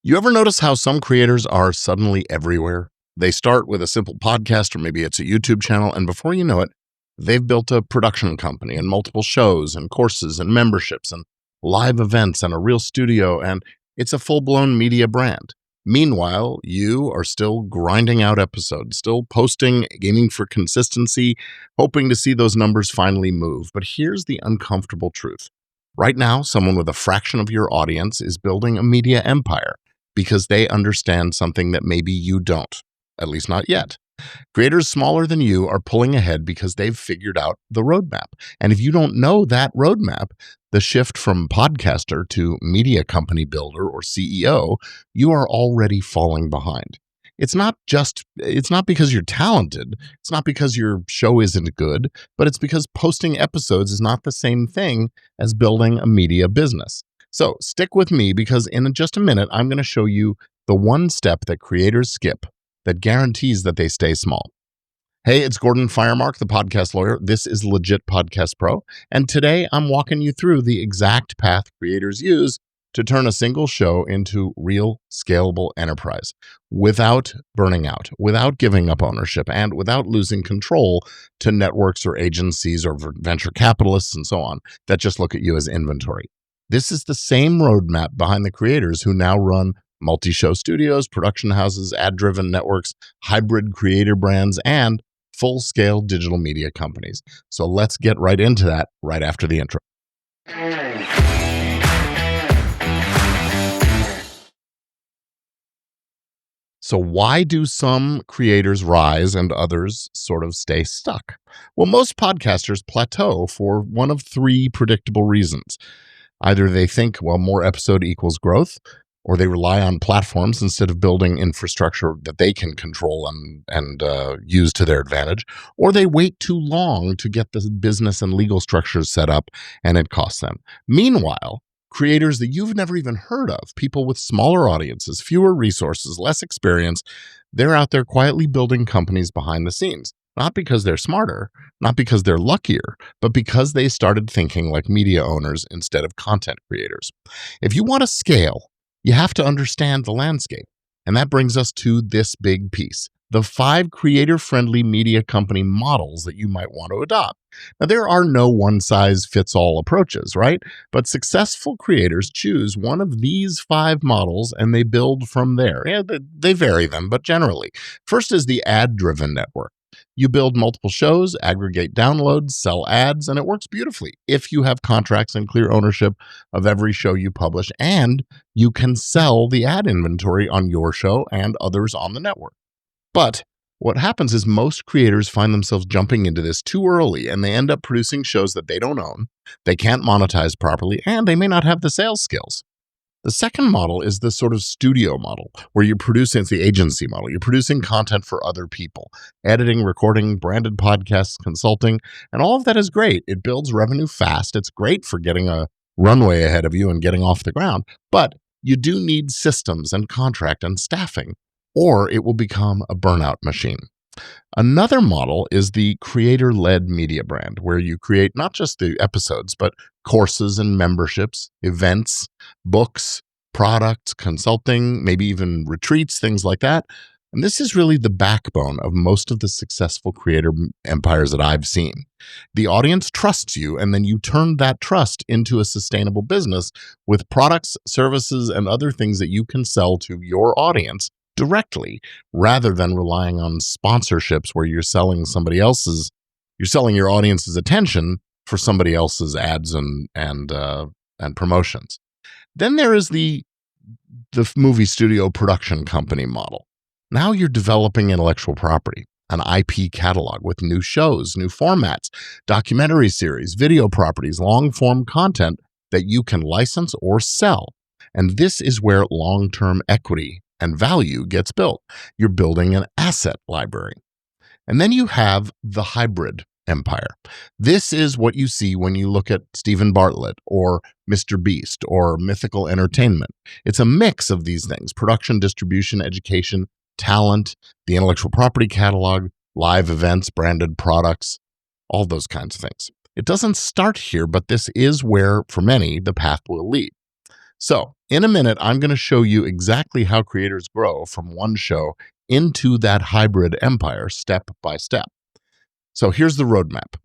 You ever notice how some creators are suddenly everywhere? They start with a simple podcast, or maybe it's a YouTube channel, and before you know it, they've built a production company and multiple shows and courses and memberships and live events and a real studio, and it's a full-blown media brand. Meanwhile, you are still grinding out episodes, still posting, aiming for consistency, hoping to see those numbers finally move. But here's the uncomfortable truth. Right now, someone with a fraction of your audience is building a media empire because they understand something that maybe you don't, at least not yet. Creators smaller than you are pulling ahead because they've figured out the roadmap. And if you don't know that roadmap, the shift from podcaster to media company builder or CEO, you are already falling behind. It's not because you're talented. It's not because your show isn't good, but it's because posting episodes is not the same thing as building a media business. So stick with me because in just a minute, I'm going to show you the one step that creators skip that guarantees that they stay small. Hey, it's Gordon Firemark, the podcast lawyer. This is Legit Podcast Pro. And today I'm walking you through the exact path creators use to turn a single show into real scalable enterprise without burning out, without giving up ownership, and without losing control to networks or agencies or venture capitalists and so on that just look at you as inventory. This is the same roadmap behind the creators who now run multi-show studios, production houses, ad-driven networks, hybrid creator brands, and full-scale digital media companies. So let's get right into that right after the intro. So why do some creators rise and others sort of stay stuck? Well, most podcasters plateau for one of three predictable reasons. Either they think, well, more episode equals growth, or they rely on platforms instead of building infrastructure that they can control and use to their advantage, or they wait too long to get the business and legal structures set up, and it costs them. Meanwhile, creators that you've never even heard of, people with smaller audiences, fewer resources, less experience, they're out there quietly building companies behind the scenes. Not because they're smarter, not because they're luckier, but because they started thinking like media owners instead of content creators. If you want to scale, you have to understand the landscape. And that brings us to this big piece, the 5 creator-friendly media company models that you might want to adopt. Now, there are no one-size-fits-all approaches, right? But successful creators choose one of these 5 models and they build from there. Yeah, they vary them, but generally. First is the ad-driven network. You build multiple shows, aggregate downloads, sell ads, and it works beautifully if you have contracts and clear ownership of every show you publish, and you can sell the ad inventory on your show and others on the network. But what happens is most creators find themselves jumping into this too early, and they end up producing shows that they don't own, they can't monetize properly, and they may not have the sales skills. The second model is the sort of studio model where you're producing, it's the agency model. You're producing content for other people, editing, recording, branded podcasts, consulting, and all of that is great. It builds revenue fast. It's great for getting a runway ahead of you and getting off the ground, but you do need systems and contract and staffing, or it will become a burnout machine. Another model is the creator-led media brand, where you create not just the episodes, but courses and memberships, events, books, products, consulting, maybe even retreats, things like that. And this is really the backbone of most of the successful creator empires that I've seen. The audience trusts you, and then you turn that trust into a sustainable business with products, services, and other things that you can sell to your audience directly, rather than relying on sponsorships where you're selling your audience's attention for somebody else's ads and promotions. Then there is the movie studio production company model. Now you're developing intellectual property, an IP catalog with new shows, new formats, documentary series, video properties, long-form content that you can license or sell. And this is where long-term equity and value gets built. You're building an asset library. And then you have the hybrid empire. This is what you see when you look at Stephen Bartlett or Mr. Beast or Mythical Entertainment. It's a mix of these things: production, distribution, education, talent, the intellectual property catalog, live events, branded products, all those kinds of things. It doesn't start here, but this is where, for many, the path will lead. So In a minute, I'm going to show you exactly how creators grow from one show into that hybrid empire step by step. So here's the roadmap.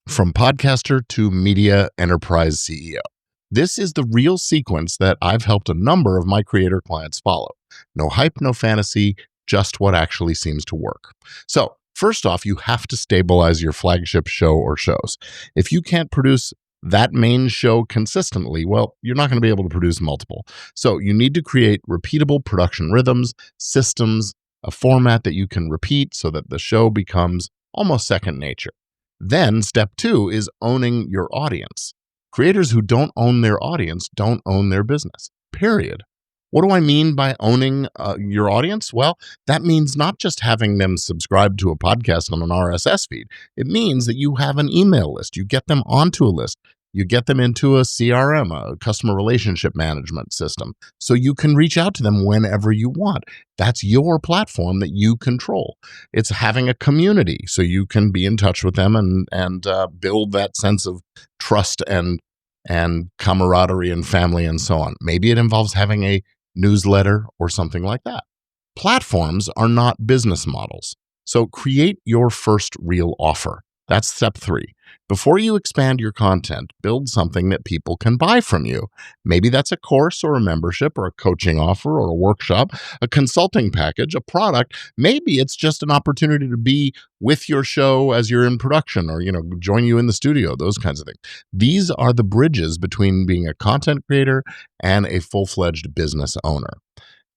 From podcaster to media enterprise CEO. This is the real sequence that I've helped a number of my creator clients follow. No hype, no fantasy, just what actually seems to work. So, first off, you have to stabilize your flagship show or shows. If you can't produce that main show consistently, well, you're not going to be able to produce multiple. So, you need to create repeatable production rhythms, systems, a format that you can repeat so that the show becomes almost second nature. Then step 2 is owning your audience. Creators who don't own their audience don't own their business, period. What do I mean by owning your audience? Well, that means not just having them subscribe to a podcast on an RSS feed. It means that you have an email list. You get them onto a list. You get them into a CRM, a customer relationship management system, so you can reach out to them whenever you want. That's your platform that you control. It's having a community so you can be in touch with them and build that sense of trust and camaraderie and family and so on. Maybe it involves having a newsletter or something like that. Platforms are not business models. So create your first real offer. That's step 3. Before you expand your content, build something that people can buy from you. Maybe that's a course or a membership or a coaching offer or a workshop, a consulting package, a product. Maybe it's just an opportunity to be with your show as you're in production or, join you in the studio, those kinds of things. These are the bridges between being a content creator and a full-fledged business owner.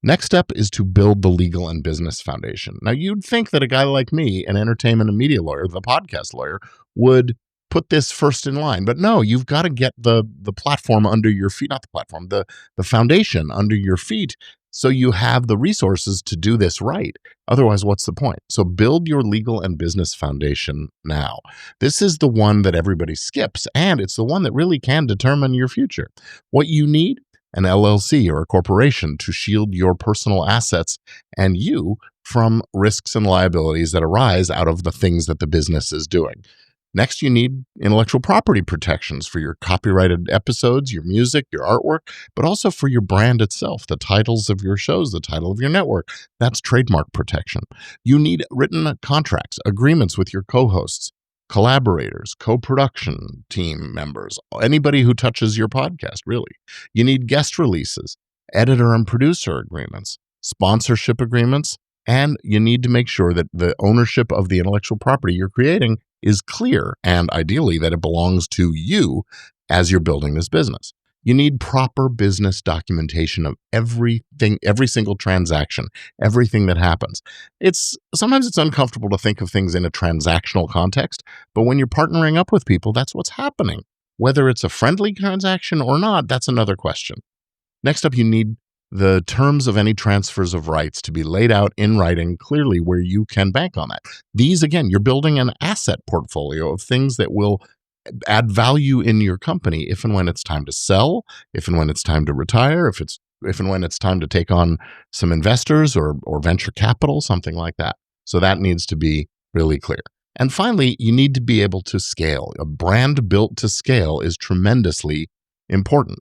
Next step is to build the legal and business foundation. Now, you'd think that a guy like me, an entertainment and media lawyer, the podcast lawyer, would put this first in line. But no, you've got to get the platform under your feet, not the platform, the foundation under your feet so you have the resources to do this right. Otherwise, what's the point? So build your legal and business foundation now. This is the one that everybody skips, and it's the one that really can determine your future. What you need? An LLC or a corporation to shield your personal assets and you from risks and liabilities that arise out of the things that the business is doing. Next, you need intellectual property protections for your copyrighted episodes, your music, your artwork, but also for your brand itself, the titles of your shows, the title of your network. That's trademark protection. You need written contracts, agreements with your co-hosts, collaborators, co-production team members, anybody who touches your podcast, really. You need guest releases, editor and producer agreements, sponsorship agreements, and you need to make sure that the ownership of the intellectual property you're creating is clear, and ideally that it belongs to you as you're building this business. You need proper business documentation of everything, every single transaction, everything that happens. Sometimes it's uncomfortable to think of things in a transactional context, but when you're partnering up with people, that's what's happening. Whether it's a friendly transaction or not, that's another question. Next up, you need the terms of any transfers of rights to be laid out in writing clearly where you can bank on that. These, again, you're building an asset portfolio of things that will add value in your company if and when it's time to sell, if and when it's time to retire, if and when it's time to take on some investors or venture capital, something like that. So that needs to be really clear. And finally, you need to be able to scale. A brand built to scale is tremendously important.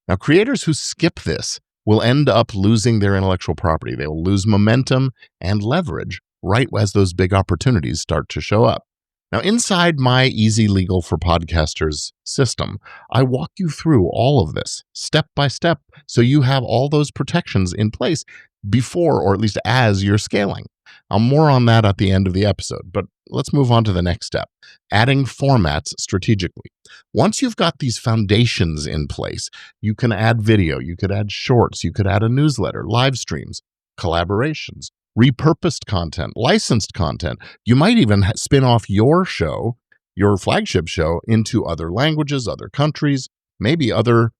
Now, creators who skip this will end up losing their intellectual property. They will lose momentum and leverage right as those big opportunities start to show up. Now, inside my Easy Legal for Podcasters system, I walk you through all of this step by step so you have all those protections in place before, or at least as you're scaling. More on that at the end of the episode, but let's move on to the next step, adding formats strategically. Once you've got these foundations in place, you can add video, you could add shorts, you could add a newsletter, live streams, collaborations, repurposed content, licensed content. You might even spin off your show, your flagship show, into other languages, other countries, maybe other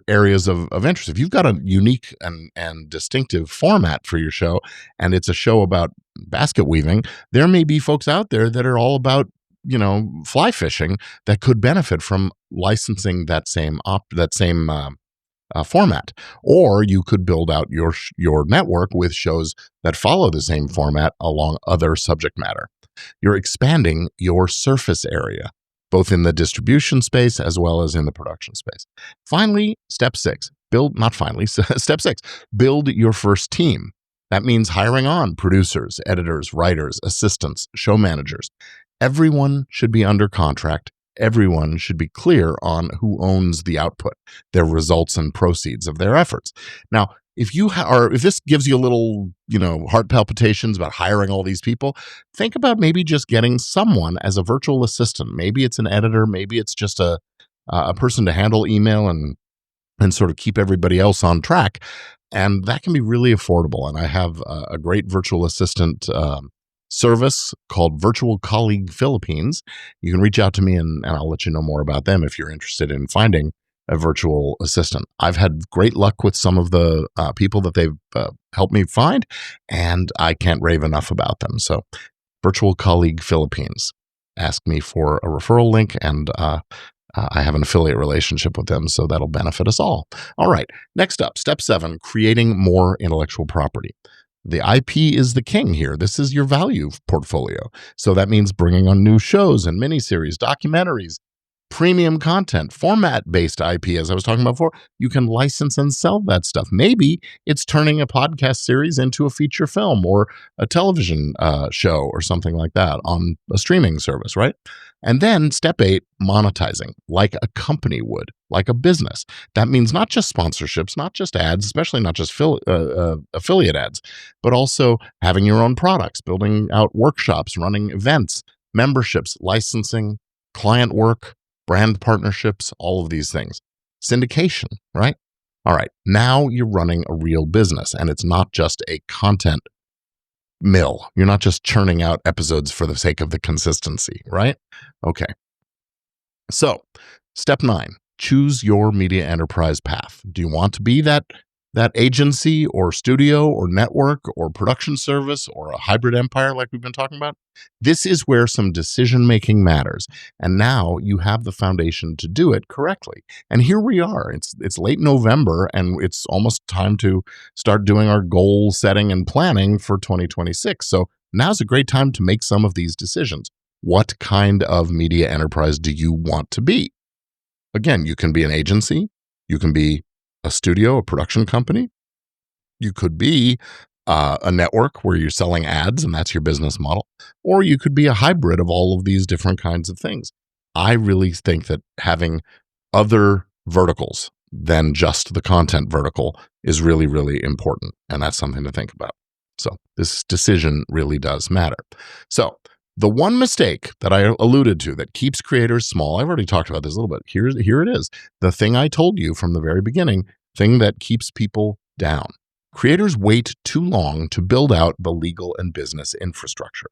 areas of interest. If you've got a unique and distinctive format for your show, and it's a show about basket weaving, there may be folks out there that are all about fly fishing that could benefit from licensing that same format. Or you could build out your network with shows that follow the same format along other subject matter. You're expanding your surface area. both in the distribution space as well as in the production space. Finally, step six, step six, build your first team. That means hiring on producers, editors, writers, assistants, show managers. Everyone should be under contract. Everyone should be clear on who owns the output, their results and proceeds of their efforts. Now, if this gives you a little, heart palpitations about hiring all these people, think about maybe just getting someone as a virtual assistant. Maybe it's an editor, maybe it's just a person to handle email and sort of keep everybody else on track. And that can be really affordable. And I have a great virtual assistant service called Virtual Colleague Philippines. You can reach out to me and I'll let you know more about them if you're interested in finding a virtual assistant. I've had great luck with some of the people that they've helped me find, and I can't rave enough about them. So Virtual Colleague Philippines. Ask me for a referral link, and I have an affiliate relationship with them, so that'll benefit us all. All right, next up, step 7, creating more intellectual property. The IP is the king here. This is your value portfolio. So that means bringing on new shows and miniseries, documentaries, premium content, format-based IP, as I was talking about before. You can license and sell that stuff. Maybe it's turning a podcast series into a feature film or a television show or something like that on a streaming service, right? And then step 8, monetizing like a company would, like a business. That means not just sponsorships, not just ads, especially not just affiliate ads, but also having your own products, building out workshops, running events, memberships, licensing, client work, brand partnerships, all of these things. Syndication, right? All right, now you're running a real business, and it's not just a content mill. You're not just churning out episodes for the sake of the consistency, right? Okay. So, step 9, choose your media enterprise path. Do you want to be that agency or studio or network or production service or a hybrid empire like we've been talking about? This is where some decision-making matters. And now you have the foundation to do it correctly. And here we are. It's late November, and it's almost time to start doing our goal setting and planning for 2026. So now's a great time to make some of these decisions. What kind of media enterprise do you want to be? Again, you can be an agency. You can be a studio, a production company. You could be a network where you're selling ads and that's your business model. Or you could be a hybrid of all of these different kinds of things. I really think that having other verticals than just the content vertical is really, really important. And that's something to think about. So this decision really does matter. So the one mistake that I alluded to that keeps creators small, I've already talked about this a little bit. Here it is. The thing I told you from the very beginning, thing that keeps people down. Creators wait too long to build out the legal and business infrastructure.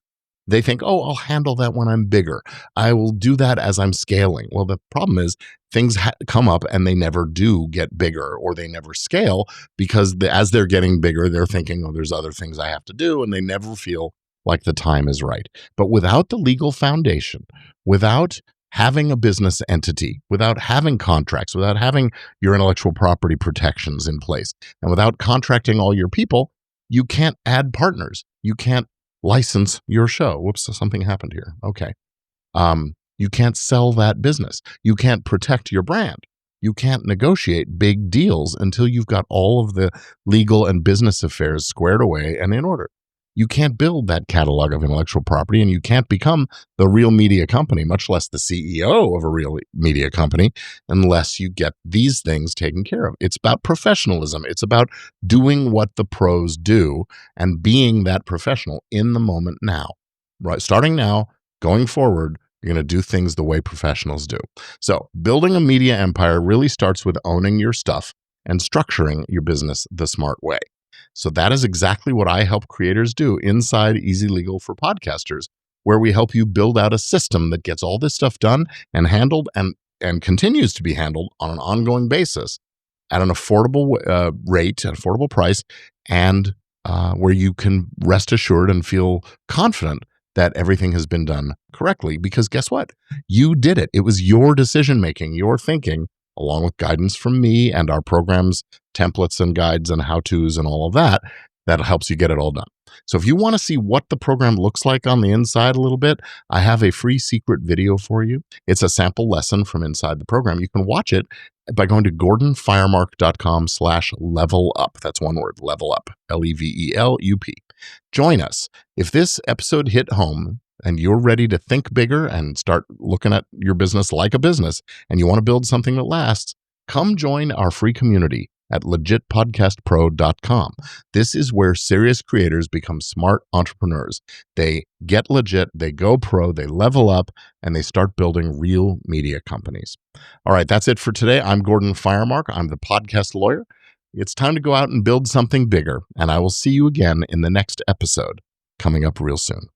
They think, oh, I'll handle that when I'm bigger. I will do that as I'm scaling. Well, the problem is things come up and they never do get bigger, or they never scale because as they're getting bigger, they're thinking, oh, there's other things I have to do, and they never feel like the time is right. But without the legal foundation, without having a business entity, without having contracts, without having your intellectual property protections in place, and without contracting all your people, you can't add partners. You can't license your show. Whoops, something happened here. Okay. You can't sell that business. You can't protect your brand. You can't negotiate big deals until you've got all of the legal and business affairs squared away and in order. You can't build that catalog of intellectual property, and you can't become the real media company, much less the CEO of a real media company, unless you get these things taken care of. It's about professionalism. It's about doing what the pros do and being that professional in the moment now. Right? Starting now, going forward, you're going to do things the way professionals do. So building a media empire really starts with owning your stuff and structuring your business the smart way. So that is exactly what I help creators do inside Easy Legal for Podcasters, where we help you build out a system that gets all this stuff done and handled and continues to be handled on an ongoing basis at an affordable rate, an affordable price, and where you can rest assured and feel confident that everything has been done correctly. Because guess what? You did it. It was your decision-making, your thinking, along with guidance from me and our programs, templates and guides and how-tos and all of that that helps you get it all done. So if you want to see what the program looks like on the inside a little bit, I have a free secret video for you. It's a sample lesson from inside the program. You can watch it by going to gordonfiremark.com/level up. That's one word, level up, LEVELUP. Join us. If this episode hit home and you're ready to think bigger and start looking at your business like a business, and you want to build something that lasts, come join our free community at legitpodcastpro.com. This is where serious creators become smart entrepreneurs. They get legit, they go pro, they level up, and they start building real media companies. All right, that's it for today. I'm Gordon Firemark. I'm the podcast lawyer. It's time to go out and build something bigger, and I will see you again in the next episode coming up real soon.